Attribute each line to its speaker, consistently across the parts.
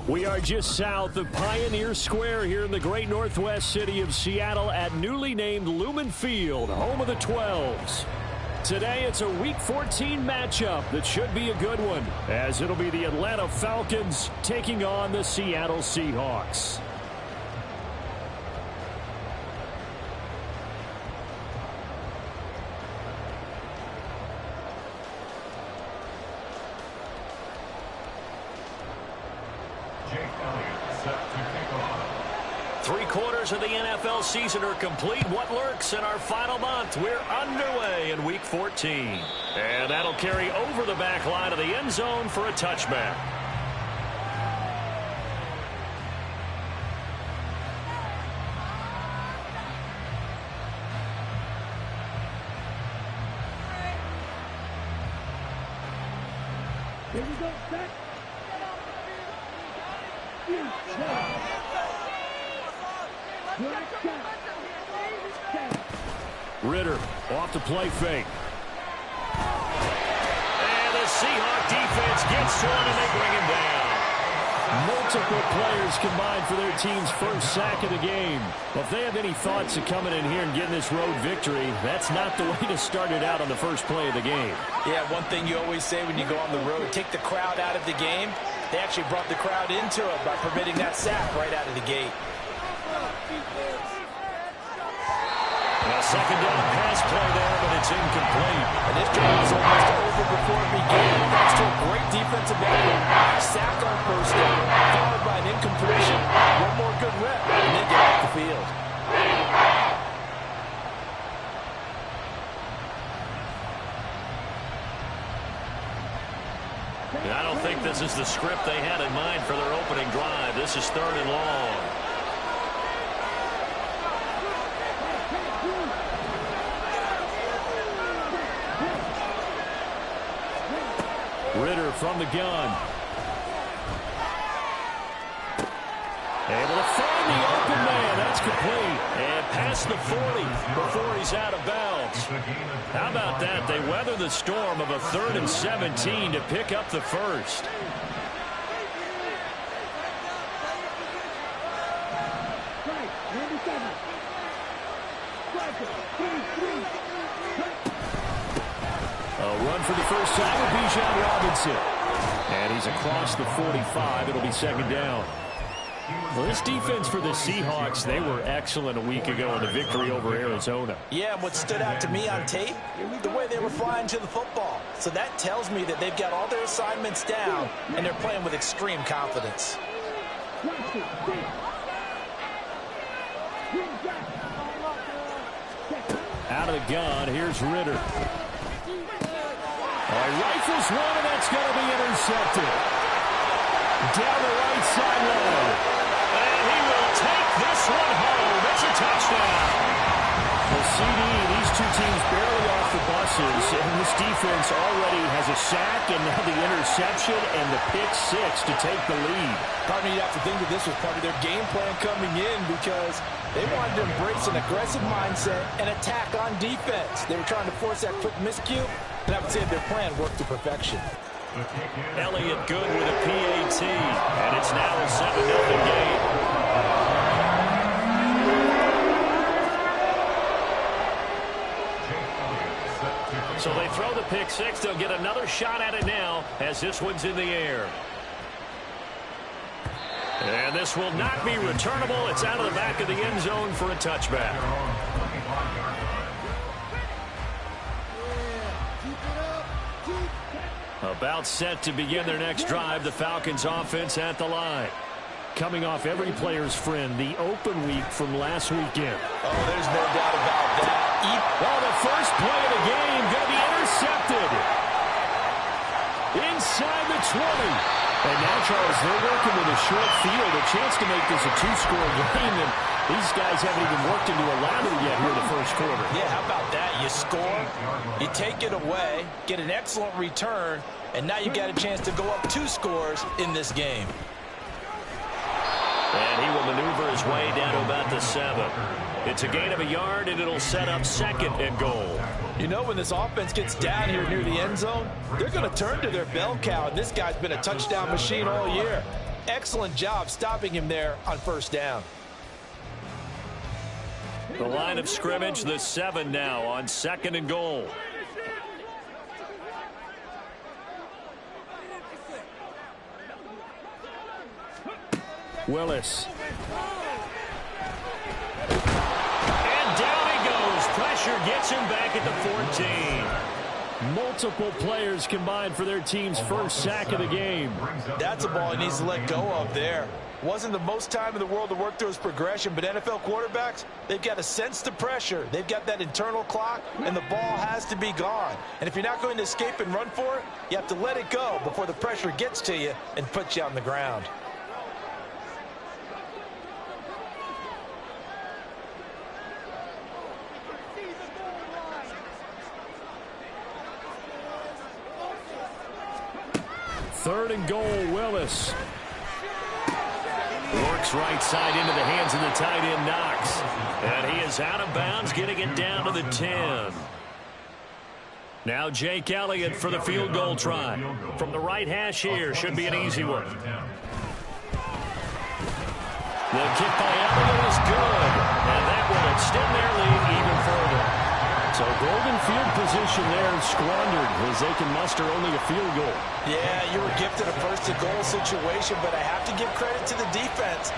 Speaker 1: We are just south of Pioneer Square here in the great northwest city of Seattle at newly named Lumen Field, home of the 12s. Today it's a Week 14 matchup that should be a good one, as it'll be the Atlanta Falcons taking on the Seattle Seahawks. Three-quarters of the NFL season are complete. What lurks in our final month? We're underway in Week 14. And that'll carry over the back line of the end zone for a touchback.
Speaker 2: Here we go, set.
Speaker 1: Ritter off the play fake. And the Seahawk defense gets to him and they bring him down. Multiple players combined for their team's first sack of the game. Well, if they have any thoughts of coming in here and getting this road victory, that's not the way to start it out on the first play of the game.
Speaker 3: Yeah, one thing you always say when you go on the road, take the crowd out of the game. They actually brought the crowd into it by permitting that sack right out of the gate.
Speaker 1: A second down pass play there, but it's incomplete.
Speaker 3: And this drive was almost over before it began. Thanks to a great defensive effort. Sack on first down, followed by an incompletion. One more good rep, and they get off the field.
Speaker 1: I don't think this is the script they had in mind for their opening drive. This is 3rd and long. Ritter from the gun. Able to find the open man. That's complete. And past the 40 before he's out of bounds. How about that? They weather the storm of a 3rd and 17 to pick up the first. A run for the first time with Bijan Robinson. And he's across the 45. It'll be 2nd down. Well, this defense for the Seahawks, they were excellent a week ago in the victory over Arizona.
Speaker 3: Yeah, and what stood out to me on tape, the way they were flying to the football. So that tells me that they've got all their assignments down, and they're playing with extreme confidence.
Speaker 1: Out of the gun, here's Ritter. Rifles one, and that's going to be intercepted. Down the right sideline. And he will take this one home. It's a touchdown. The CD, these two teams barely off the buses, and this defense already has a sack and now the interception and the pick six to take the lead.
Speaker 3: Partner, you have to think that this was part of their game plan coming in because they wanted to embrace an aggressive mindset and attack on defense. They were trying to force that quick miscue, and I would say their plan worked to perfection.
Speaker 1: Elliott good with a PAT, and it's now a 7-0 game. So they throw the pick six. They'll get another shot at it now as this one's in the air. And this will not be returnable. It's out of the back of the end zone for a touchback. About set to begin their next drive. The Falcons offense at the line. Coming off every player's friend, the open week from last weekend.
Speaker 3: Oh, there's no doubt about that.
Speaker 1: Well, the first play of the game going to be intercepted. Inside the 20. And now, Charles, they're working with a short field, a chance to make this a 2-score game, and these guys haven't even worked into a ladder yet here in the first quarter.
Speaker 3: Yeah, how about that? You score, you take it away, get an excellent return, and now you got a chance to go up 2 scores in this game.
Speaker 1: And he will maneuver his way down to about the 7. It's a gain of a yard, and it'll set up 2nd and goal.
Speaker 3: You know, when this offense gets down here near the end zone, they're going to turn to their bell cow, and this guy's been a touchdown machine all year. excellent job stopping him there on first down.
Speaker 1: The line of scrimmage, the 7 now on 2nd and goal. Willis. And down he goes. Pressure gets him back at the 14. Multiple players combined for their team's first sack of the game.
Speaker 3: That's a ball he needs to let go of there. Wasn't the most time in the world to work through his progression, but NFL quarterbacks, they've got to sense the pressure. They've got that internal clock, and the ball has to be gone. And if you're not going to escape and run for it, you have to let it go before the pressure gets to you and puts you on the ground.
Speaker 1: Third and goal, Willis. Works right side into the hands of the tight end, Knox. And he is out of bounds, getting it down to the 10. Now Jake Elliott for the field goal try. From the right hash here, should be an easy one. The kick by Elliott is good. And that will extend their lead even further. So golden field position there squandered as they can muster only a field goal.
Speaker 3: Yeah, you were gifted a first-and-goal situation, but I have to give credit to the defense.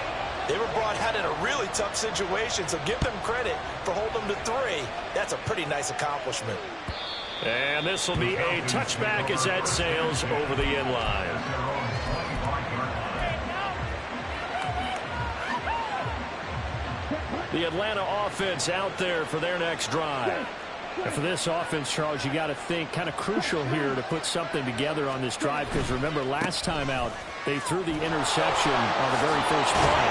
Speaker 3: They were brought out in a really tough situation, so give them credit for holding them to 3. That's a pretty nice accomplishment.
Speaker 1: And this will be a touchback as that sails over the end line. The Atlanta offense out there for their next drive. And for this offense, Charles, you got to think kind of crucial here to put something together on this drive, because remember last time out they threw the interception on the very first play.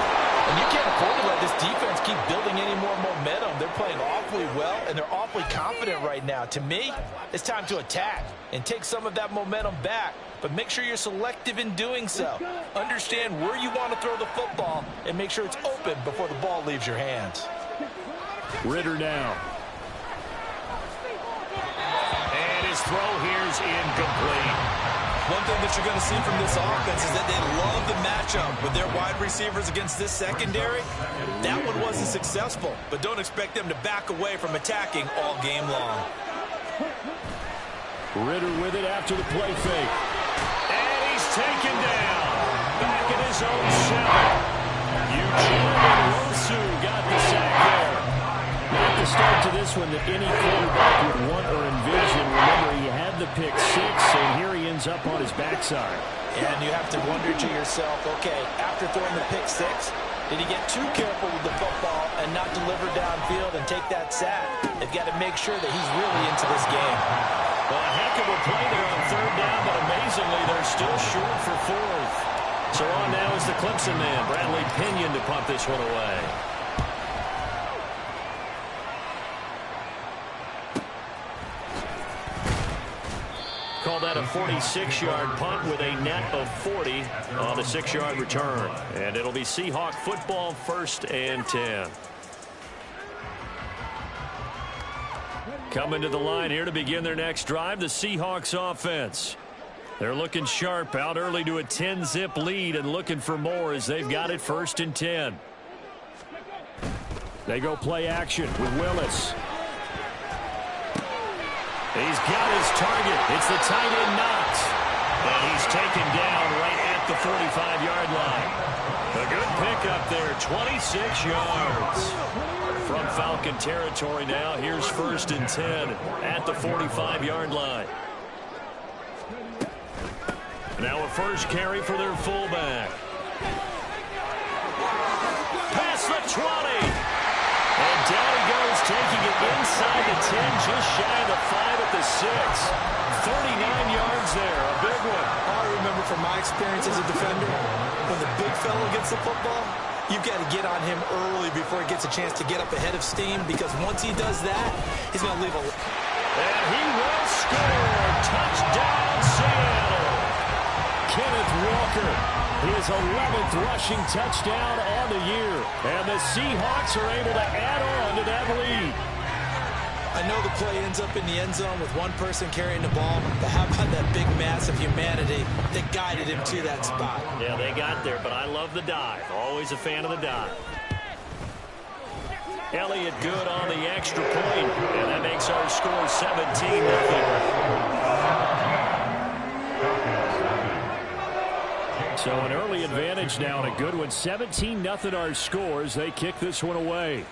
Speaker 3: And you can't afford to let this defense keep building any more momentum. They're playing awfully well, and they're awfully confident right now. To me, it's time to attack and take some of that momentum back, but make sure you're selective in doing so. Understand where you want to throw the football and make sure it's open before the ball leaves your hands.
Speaker 1: Ritter now. And his throw here's incomplete.
Speaker 3: One thing that you're going to see from this offense is that they love the matchup with their wide receivers against this secondary. That one wasn't successful, but don't expect them to back away from attacking all game long.
Speaker 1: Ritter with it after the play fake. And he's taken down. Back at his own 7. Eugene Nwosu got the sack there. Not the start to this one that any quarterback would want or envision. Remember, he had the pick 6, and here he ends up on his backside.
Speaker 3: And you have to wonder to yourself, okay, after throwing the pick 6, did he get too careful with the football and not deliver downfield and take that sack? They've got to make sure that he's really into this game.
Speaker 1: Well, a heck of a play there on 3rd down, but amazingly, they're still short for 4th. So on now is the Clemson man, Bradley Pinion, to pump this one away. Call that a 46-yard punt with a net of 40 on the 6-yard return. And it'll be Seahawk football, 1st and 10. Coming to the line here to begin their next drive, the Seahawks offense. They're looking sharp, out early to a 10-zip lead and looking for more as they've got it 1st and 10. They go play action with Willis. He's got his target. It's the tight end, Knox. And he's taken down right at the 45-yard line. A good pickup there, 26 yards. From Falcon territory now, here's 1st and 10 at the 45-yard line. Now a first carry for their fullback. Past the 20. And down he goes, taking it inside the 10, just shy of the 5 at the 6. 39 yards there, a big one.
Speaker 3: I remember from my experience as a defender, when the big fella gets the football, you've got to get on him early before he gets a chance to get up ahead of steam, because once he does that, he's going to leave a...
Speaker 1: And he will score. Touchdown, Seattle. Kenneth Walker, his 11th rushing touchdown on the year. And the Seahawks are able to add on to that lead.
Speaker 3: I know the play ends up in the end zone with one person carrying the ball, but how about that big mass of humanity that guided him to that spot?
Speaker 1: Yeah, they got there, but I love the dive. Always a fan of the dive. Elliott good on the extra point, and that makes our score 17-0. So an early advantage now and a good one. 17-0 our scores. They kick this one away.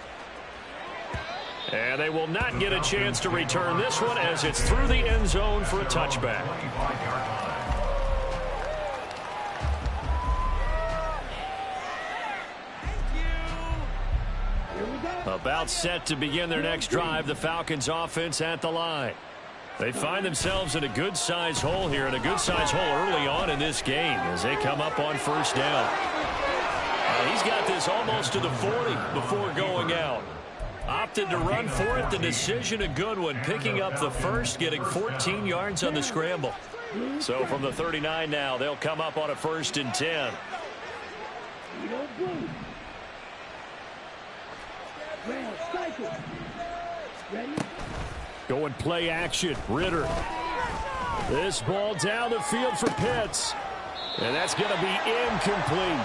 Speaker 1: And they will not get a chance to return this one as it's through the end zone for a touchback. About set to begin their next drive, the Falcons offense at the line. They find themselves in a good-sized hole here, and a good-sized hole early on in this game as they come up on first down. He's got this almost to the 40 before going out. Opted to run for it. The decision a good one. Picking up the first, getting 14 yards on the scramble. So from the 39 now, they'll come up on a 1st and 10. Going play action. Ritter. This ball down the field for Pitts. And that's going to be incomplete.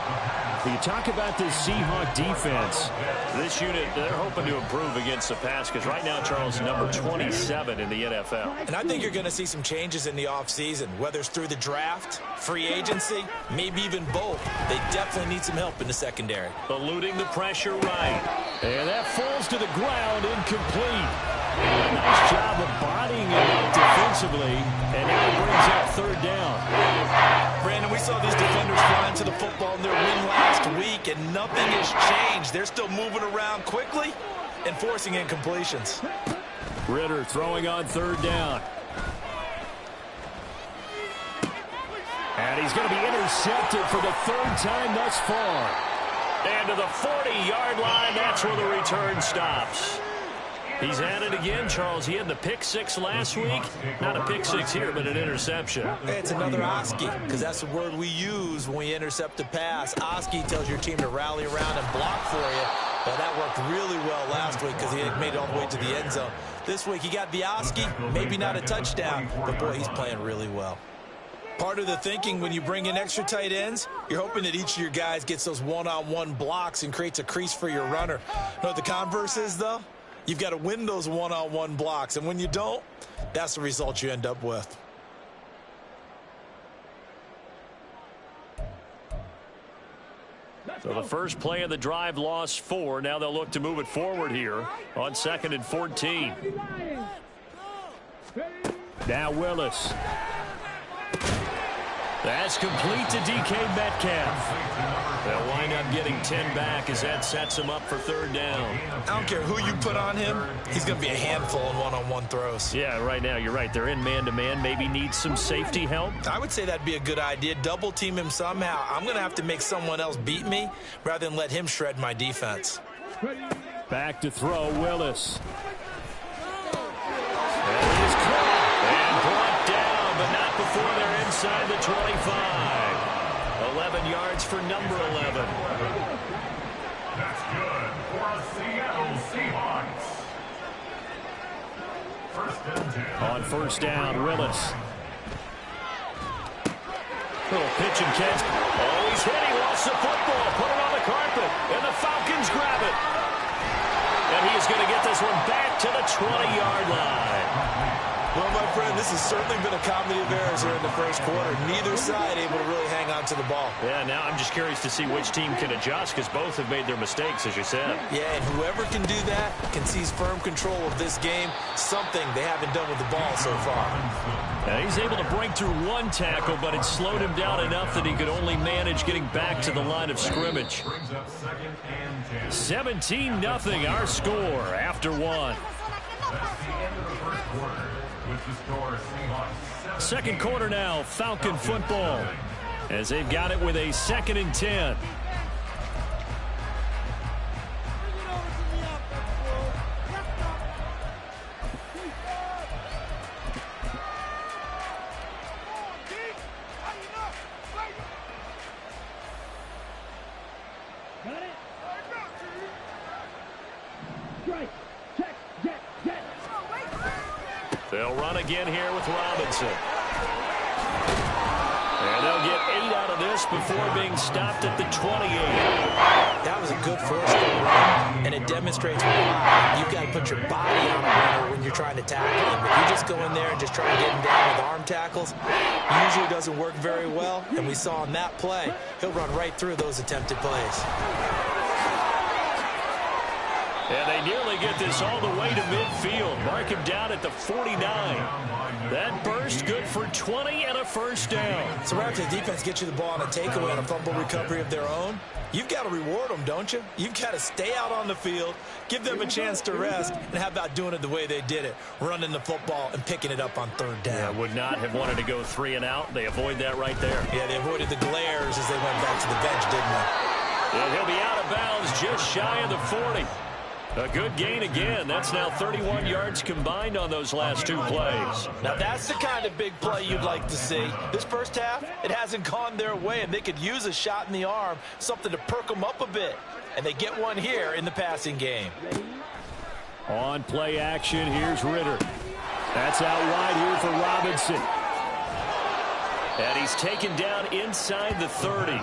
Speaker 1: You talk about this Seahawk defense. This unit, they're hoping to improve against the pass because right now, Charles, number 27 in the NFL.
Speaker 3: And I think you're going to see some changes in the offseason, whether it's through the draft, free agency, maybe even both. They definitely need some help in the secondary.
Speaker 1: Eluding the pressure right. And that falls to the ground, incomplete. Nice job of bodying it up defensively, and now it brings up 3rd down.
Speaker 3: Brandon, we saw these defenders flying to the football in their win last week, and nothing has changed. They're still moving around quickly and forcing incompletions.
Speaker 1: Ritter throwing on 3rd down. And he's going to be intercepted for the 3rd time thus far. And to the 40-yard line, that's where the return stops. He's at it again, Charles. He had the pick 6 last week. Not a pick 6 here, but an interception.
Speaker 3: It's another Oski, because that's the word we use when we intercept a pass. Oski tells your team to rally around and block for you. Well, that worked really well last week because he had made it all the way to the end zone. This week he got the Oski, maybe not a touchdown, but boy, he's playing really well. Part of the thinking when you bring in extra tight ends, you're hoping that each of your guys gets those one-on-one blocks and creates a crease for your runner. You know what the converse is, though? You've got to win those one-on-one blocks, and when you don't, that's the result you end up with.
Speaker 1: So the first play of the drive lost 4. Now they'll look to move it forward here on 2nd and 14. Now Willis. That's complete to DK Metcalf. They'll wind up getting 10 back as that sets him up for 3rd down.
Speaker 3: I don't care who you put on him. He's going to be a handful in one-on-one throws.
Speaker 1: Yeah, right now, you're right. They're in man-to-man. Maybe need some safety help.
Speaker 3: I would say that'd be a good idea. Double team him somehow. I'm going to have to make someone else beat me rather than let him shred my defense.
Speaker 1: Back to throw, Willis. And it is caught and brought down, but not before they're inside the 25. 11 yards for number 11.
Speaker 2: That's good for a Seattle Seahawks. 1st and 10.
Speaker 1: On 1st down, Willis. Little pitch and catch. Oh, he's hit. He lost the football. Put it on the carpet. And the Falcons grab it. And he's going to get this one back to the 20-yard line.
Speaker 3: Well, my friend, this has certainly been a comedy of errors here in the 1st quarter. Neither side able to really hang on to the ball.
Speaker 1: Yeah, now I'm just curious to see which team can adjust because both have made their mistakes, as you said.
Speaker 3: Yeah, and whoever can do that can seize firm control of this game, something they haven't done with the ball so far.
Speaker 1: Now he's able to break through one tackle, but it slowed him down enough that he could only manage getting back to the line of scrimmage. 17-0 our score after 1.
Speaker 2: That's the end of the 1st quarter. With the score, Seahawks
Speaker 1: 2nd quarter now, Falcon football, as they've got it with a 2nd and 10. They'll run again here with Robinson. And they'll get 8 out of this before being stopped at the 28.
Speaker 3: That was a good force run, and it demonstrates why you've got to put your body on a runner when you're trying to tackle him. If you just go in there and just try to get him down with arm tackles, it usually doesn't work very well, and we saw on that play, he'll run right through those attempted plays.
Speaker 1: And they nearly get this all the way to midfield. Mark him down at the 49. That burst good for 20 and a first down.
Speaker 3: So after the defense gets you the ball on a takeaway on a fumble recovery of their own, you've got to reward them, don't you? You've got to stay out on the field, give them a chance to rest, and how about doing it the way they did it, running the football and picking it up on third down.
Speaker 1: Yeah, would not have wanted to go 3 and out. They avoid that right there.
Speaker 3: Yeah, they avoided the glares as they went back to the bench, didn't they?
Speaker 1: And he'll be out of bounds just shy of the 40. A good gain again. That's now 31 yards combined on those last 2 plays.
Speaker 3: Now that's the kind of big play you'd like to see. This first half, it hasn't gone their way, and they could use a shot in the arm, something to perk them up a bit. And they get one here in the passing game.
Speaker 1: On play action, here's Ritter. That's out wide here for Robinson. And he's taken down inside the 30.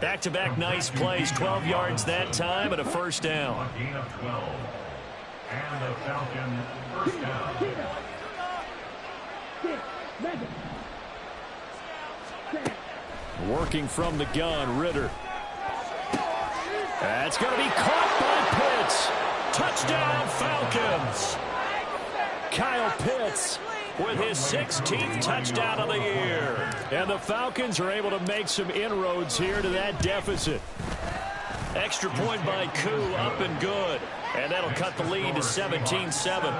Speaker 1: Back-to-back nice plays, 12 yards that time and a first down.
Speaker 2: A gain of 12. And the Falcons first down.
Speaker 1: Working from the gun, Ritter. That's going to be caught by Pitts. Touchdown, Falcons. Kyle Pitts with his 16th touchdown of the year. And the Falcons are able to make some inroads here to that deficit. Extra point by Koo, up and good. And that'll cut the lead to 17-7.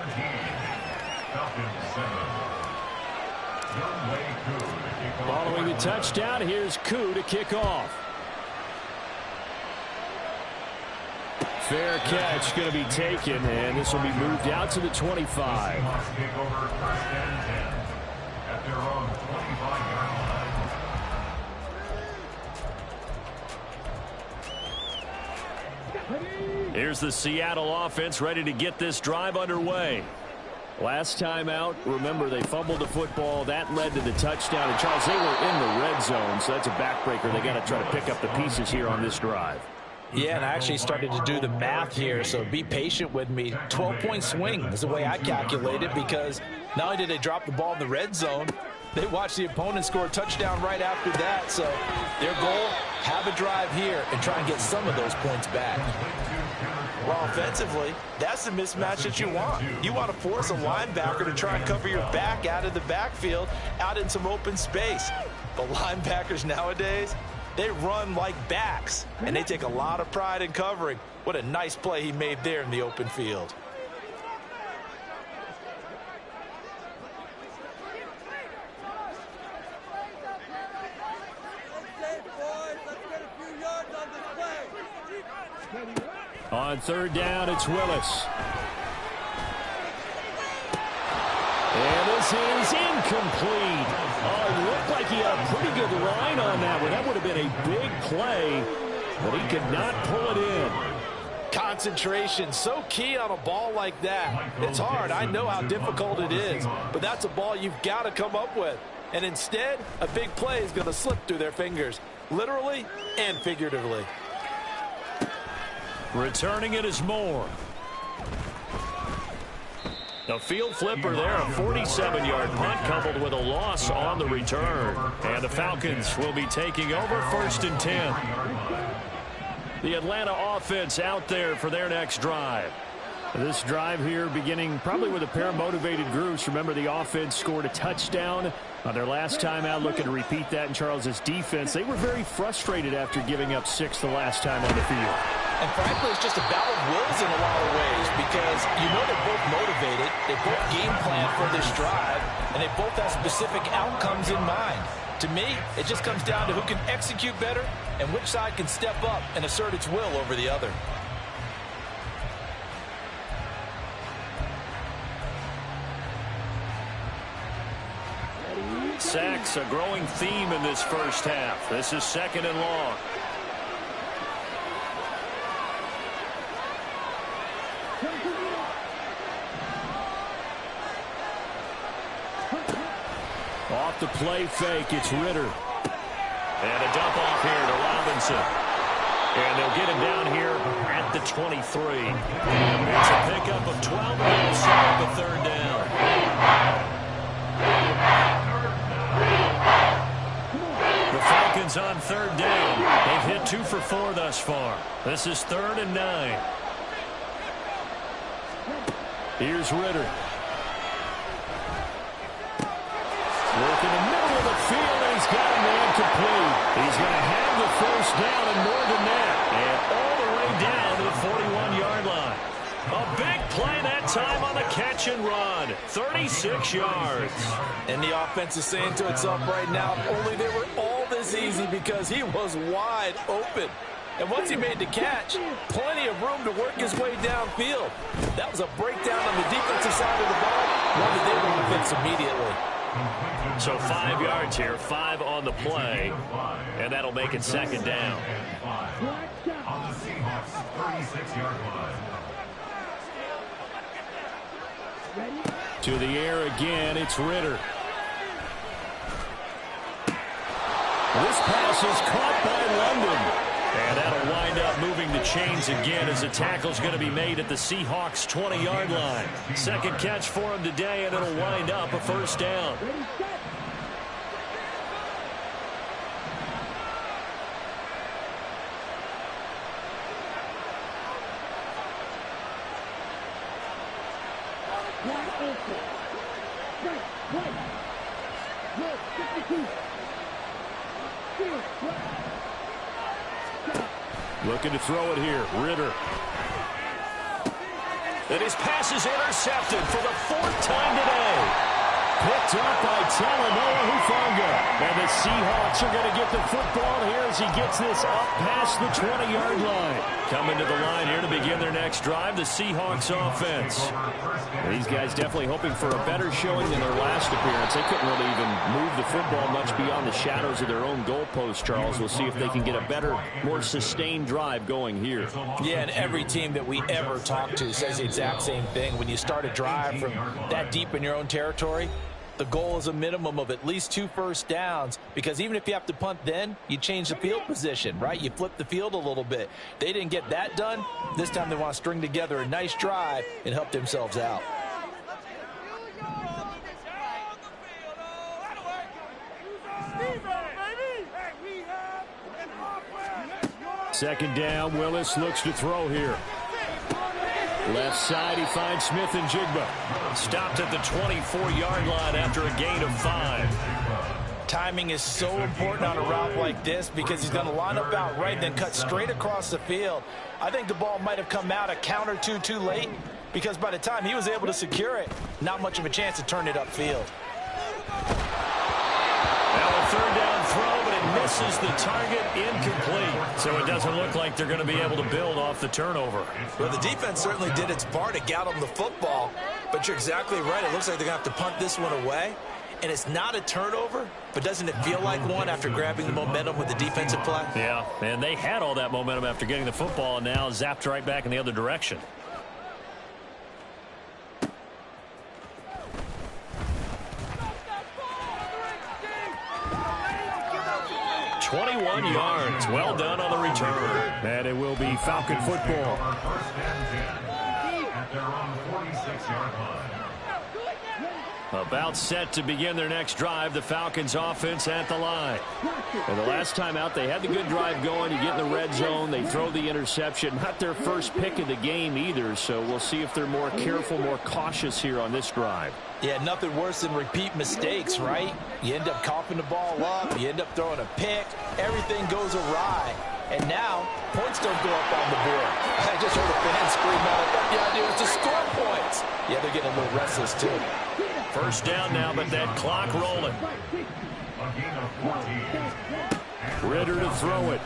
Speaker 1: Following the touchdown, here's Koo to kick off. Fair catch going to be taken, and this will be moved out to the 25. Here's the Seattle offense ready to get this drive underway. Last time out, remember, they fumbled the football. That led to the touchdown. And, Charles, they were in the red zone, so that's a backbreaker. They got to try to pick up the pieces here on this drive.
Speaker 3: Yeah, and I actually started to do the math here, so be patient with me. 12-point swing is the way I calculate it, because not only did they drop the ball in the red zone, they watched the opponent score a touchdown right after that. So their goal, have a drive here and try and get some of those points back. Well, offensively, that's the mismatch that you want. You want to force a linebacker to try and cover your back out of the backfield, out in some open space. But linebackers nowadays, they run like backs, and they take a lot of pride in covering. What a nice play he made there in the open field.
Speaker 1: On third down, it's Willis. And this is incomplete. Oh, it looked like he had a pretty good line on that one. That would have been a big play, but he could not pull it in.
Speaker 3: Concentration, so key on a ball like that. It's hard. I know how difficult it is, but that's a ball you've got to come up with. And instead, a big play is going to slip through their fingers, literally and figuratively.
Speaker 1: Returning it is Moore. A field flipper there, a 47-yard punt coupled with a loss on the return. And the Falcons will be taking over 1st and 10. The Atlanta offense out there for their next drive. This drive here beginning probably with a pair of motivated groups. Remember, the offense scored a touchdown on their last time out, looking to repeat that in Charles's defense. They were very frustrated after giving up 6 the last time on the field.
Speaker 3: And frankly, it's just a battle of wills in a lot of ways, because you know they're both motivated, they both game plan for this drive, and they both have specific outcomes in mind. To me, it just comes down to who can execute better and which side can step up and assert its will over the other.
Speaker 1: Sacks, a growing theme in this first half. This is 2nd and long. off the play fake. It's Ritter. And a dump off here to Robinson. And they'll get him down here at the 23. It's a pickup of 12, and they'll set up a third down. The Falcons on third down. They've hit 2 for 4 thus far. This is 3rd and 9. Here's Ritter. Work in the middle of the field, and he's got a man complete. He's going to have the first down and more than that. And all the way down to the 41-yard line. A big play that time on the catch and run. 36 yards.
Speaker 3: And the offense is saying to itself right now, only they were all this easy because he was wide open. And once he made the catch, plenty of room to work his way downfield. That was a breakdown on the defensive side of the ball, one that they want to fix immediately.
Speaker 1: So 5 yards here, 5 on the play, and that'll make it 2nd down.
Speaker 2: On the Seahawks 36-yard line.
Speaker 1: To the air again, it's Ritter. This pass is caught by London. And that'll wind up moving the chains again as the tackle's going to be made at the Seahawks' 20-yard line. Second catch for him today, and it'll wind up a first down. Looking to throw it here. Ritter. And his pass is intercepted for the 4th time today. Picked up by Talanoa Hufanga. And the Seahawks are going to get the football here as he gets this up past the 20-yard line. Coming to the line here to begin their next drive, the Seahawks offense. These guys definitely hoping for a better showing than their last appearance. They couldn't really even move the football much beyond the shadows of their own goalpost, Charles. We'll see if they can get a better, more sustained drive going here.
Speaker 3: Yeah, and every team that we ever talk to says the exact same thing. When you start a drive from that deep in your own territory, the goal is a minimum of at least 2 first downs, because even if you have to punt then, you change the field position, right? You flip the field a little bit. They didn't get that done. This time they want to string together a nice drive and help themselves out.
Speaker 1: Second down, Willis looks to throw here. Left side, he finds Smith and Jigba. Stopped at the 24-yard line after a gain of 5.
Speaker 3: Timing is so important on a route like this because he's going to line up out right and then cut straight across the field. I think the ball might have come out a count or two too late because by the time he was able to secure it, not much of a chance to turn it upfield.
Speaker 1: Now a third down throw, but it misses the target, incomplete. So it doesn't look like they're going to be able to build off the turnover.
Speaker 3: Well, the defense certainly did its part to get them the football, but you're exactly right. It looks like they're going to have to punt this one away. And it's not a turnover, but doesn't it feel like one after grabbing the momentum with the defensive play?
Speaker 1: Yeah, and they had all that momentum after getting the football and now zapped right back in the other direction. 21 yards. Well done on the return. And it will be Falcon football.
Speaker 2: At their own 46-yard line.
Speaker 1: About set to begin their next drive, the Falcons offense at the line. And the last time out, they had the good drive going. You get in the red zone, they throw the interception. Not their first pick of the game either, so we'll see if they're more careful, more cautious here on this drive.
Speaker 3: Yeah, nothing worse than repeat mistakes, right? You end up coughing the ball up, you end up throwing a pick, everything goes awry. And now, points don't go up on the board. I just heard a fan scream out, the idea was to score points. Yeah, they're getting a little restless too.
Speaker 1: First down now, but that clock rolling. Ritter to throw it.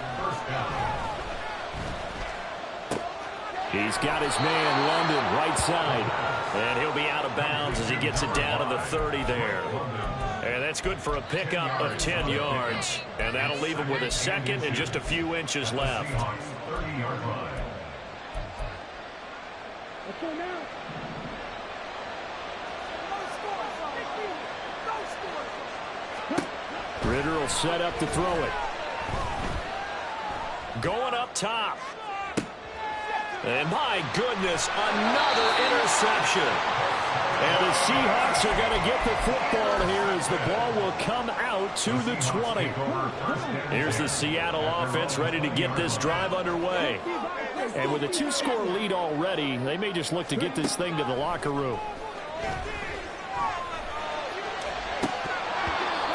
Speaker 1: He's got his man, London, right side. And he'll be out of bounds as he gets it down to the 30 there. And that's good for a pickup of 10 yards. And that'll leave him with a second and just a few inches left. set up to throw it. Going up top. And my goodness, another interception. And the Seahawks are going to get the football here as the ball will come out to the 20. Here's the Seattle offense ready to get this drive underway. And with a 2-score lead already, they may just look to get this thing to the locker room.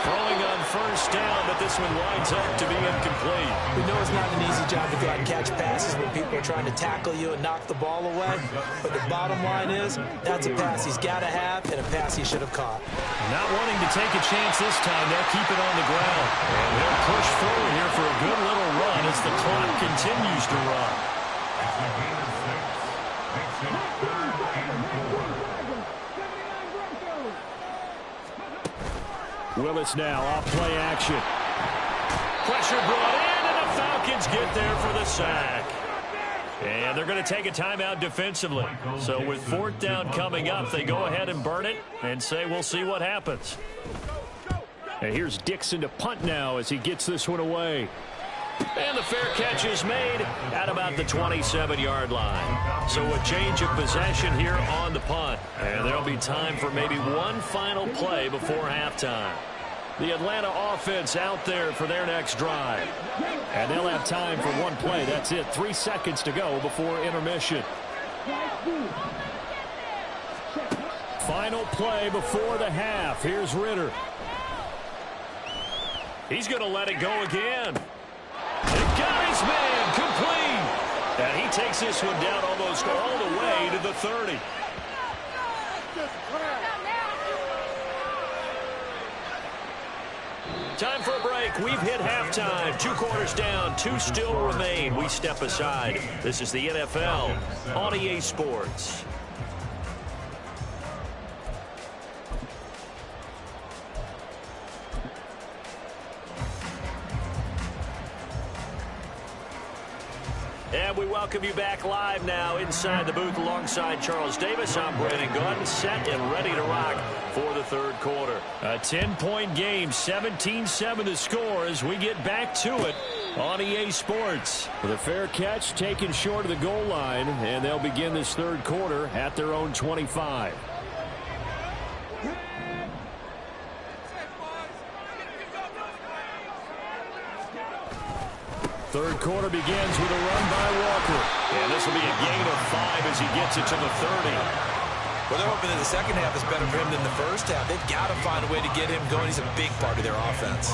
Speaker 1: Throwing on first down, but this one winds up to be incomplete.
Speaker 3: We know it's not an easy job to go out and catch passes when people are trying to tackle you and knock the ball away. But the bottom line is, that's a pass he's got to have and a pass he should have caught.
Speaker 1: Not wanting to take a chance this time, they'll keep it on the ground. And they'll push forward here for a good little run as the clock continues to run. Willis now off play action. Pressure brought in, and the Falcons get there for the sack. And they're going to take a timeout defensively. So with 4th down coming up, they go ahead and burn it and say we'll see what happens. And here's Dixon to punt now as he gets this one away. And the fair catch is made at about the 27-yard line. So a change of possession here on the punt. And there'll be time for maybe one final play before halftime. The Atlanta offense out there for their next drive. And they'll have time for one play. That's it. 3 seconds to go before intermission. Final play before the half. Here's Ritter. He's going to let it go again. And got his man complete. And he takes this one down almost all the way to the 30. Time for a break. We've hit halftime. 2 quarters down. 2 still remain. We step aside. This is the NFL on EA Sports. And we welcome you back live now inside the booth alongside Charles Davis. I'm Brandon Gordon, set and ready to rock for the 3rd quarter. A 10-point game, 17-7 the score as we get back to it on EA Sports. With a fair catch taken short of the goal line, and they'll begin this 3rd quarter at their own 25. Third quarter begins with a run by Walker. And this will be a gain of 5 as he gets it to the 30.
Speaker 3: Well, they're hoping that the second half is better for him than the first half. They've got to find a way to get him going. He's a big part of their offense.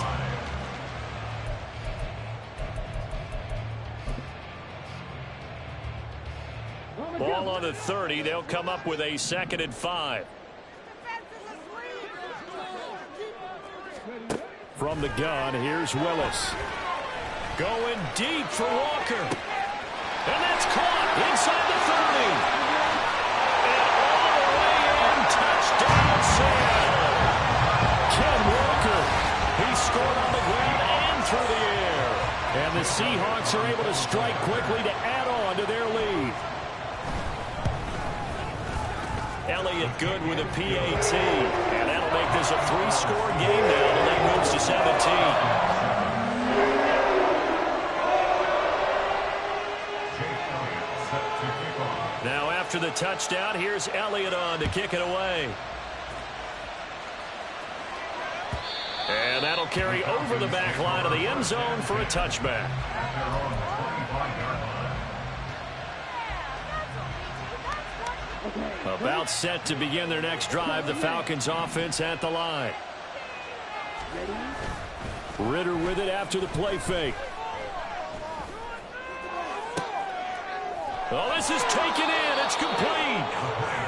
Speaker 1: Ball on the 30. They'll come up with a 2nd and 5. From the gun, here's Willis. Going deep for Walker. And that's caught inside the 30. And all the way in, touchdown Seattle. Ken Walker. He scored on the ground and through the air. And the Seahawks are able to strike quickly to add on to their lead. Elliott good with a PAT. And that'll make this a 3-score game now. The lead moves to 17. Now after the touchdown, here's Elliott on to kick it away. And that'll carry over the back line of the end zone for a touchback. About set to begin their next drive, the Falcons offense at the line. Ritter with it after the play fake. Oh, this is taken in. It's complete.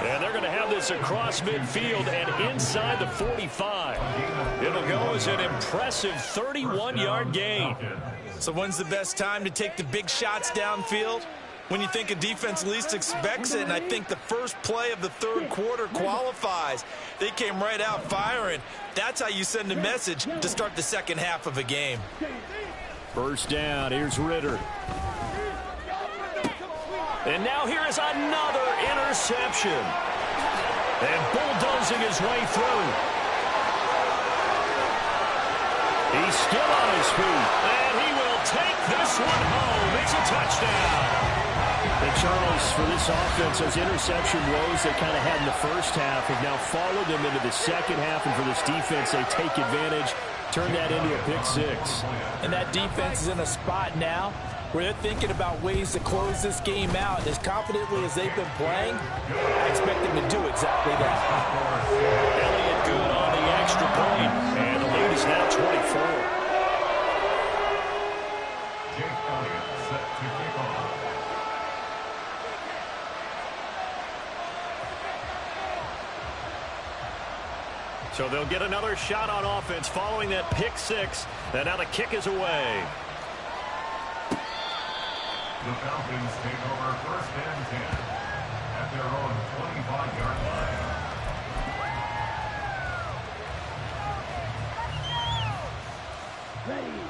Speaker 1: And they're going to have this across midfield and inside the 45. It'll go as an impressive 31-yard gain.
Speaker 3: So when's the best time to take the big shots downfield? When you think a defense least expects it, and I think the first play of the 3rd quarter qualifies. They came right out firing. That's how you send a message to start the second half of a game.
Speaker 1: First down. Here's Ritter. And now here is another interception. And bulldozing his way through. He's still on his feet. And he will take this one home. It's a touchdown. And Charles, for this offense, those interception woes they kind of had in the first half have now followed them into the second half. And for this defense, they take advantage, turn that into a pick six.
Speaker 3: And that defense is in a spot now where they're thinking about ways to close this game out. As confidently as they've been playing, I expect them to do exactly that.
Speaker 1: Elliott good on the extra point, and the lead is now 24.
Speaker 2: Jake Elliott set to kick off.
Speaker 1: So they'll get another shot on offense following that pick six, and now the kick is away.
Speaker 2: The Falcons take over first and 10 at their own 25-yard line.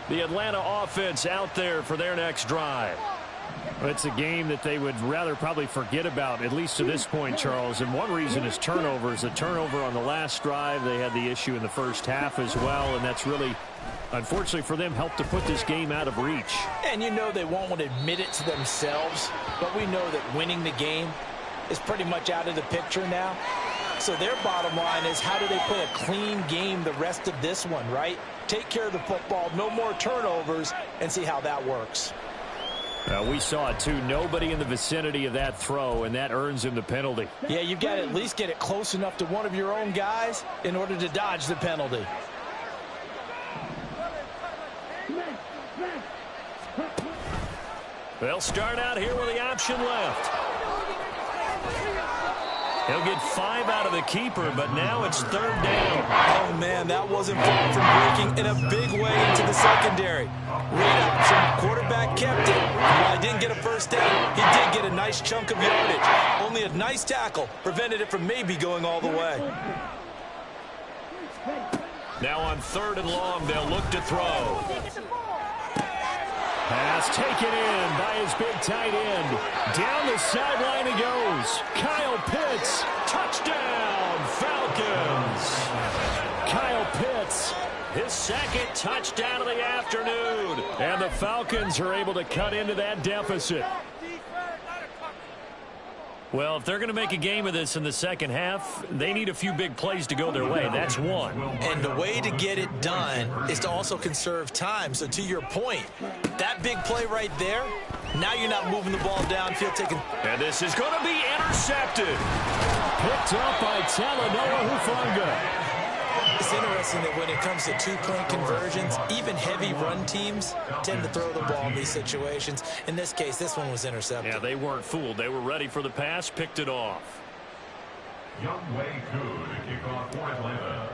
Speaker 1: The Atlanta offense out there for their next drive. It's a game that they would rather probably forget about, at least to this point, Charles. And one reason is turnovers. The turnover on the last drive, they had the issue in the first half as well, and that's really, unfortunately for them, helped to put this game out of reach.
Speaker 3: And you know they won't want to admit it to themselves, but we know that winning the game is pretty much out of the picture now. So their bottom line is, how do they play a clean game the rest of this one, right? Take care of the football, no more turnovers, and see how that works.
Speaker 1: We saw it, too. Nobody in the vicinity of that throw, and that earns him the penalty.
Speaker 3: Yeah, you've got to at least get it close enough to one of your own guys in order to dodge the penalty.
Speaker 1: They'll start out here with the option left. He'll get 5 out of the keeper, but now it's third down.
Speaker 3: Oh, man, that wasn't far from breaking in a big way into the secondary. Read option, quarterback kept it. While he didn't get a first down, he did get a nice chunk of yardage. Only a nice tackle prevented it from maybe going all the way.
Speaker 1: Now on third and long, they'll look to throw. Pass taken in by his big tight end. Down the sideline he goes. Kyle Pitts, touchdown, Falcons. Kyle Pitts, his second touchdown of the afternoon. And the Falcons are able to cut into that deficit. Well, if they're going to make a game of this in the second half, they need a few big plays to go their way. That's one.
Speaker 3: And the way to get it done is to also conserve time. So to your point, that big play right there, now you're not moving the ball downfield.
Speaker 1: And this is going to be intercepted. Picked up by Talanoa Hufanga.
Speaker 3: It's interesting that when it comes to two-point conversions, even heavy run teams tend to throw the ball in these situations. In this case, this one was intercepted.
Speaker 1: Yeah, they weren't fooled. They were ready for the pass, picked it off.
Speaker 2: Young Wei Koo to kick off for Atlanta.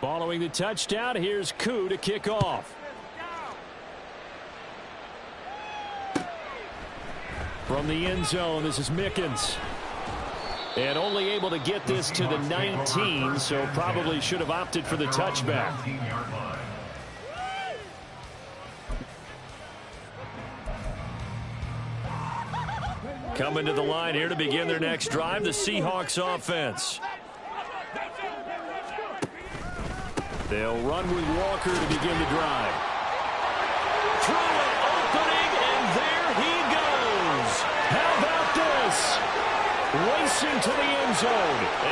Speaker 1: Following the touchdown, here's Koo to kick off. From the end zone, this is Mickens. And only able to get this to the 19, so probably should have opted for the touchback. Coming to the line here to begin their next drive, the Seahawks offense. They'll run with Walker to begin the drive. Through an opening, and there he goes. How about this? Racing to the end zone.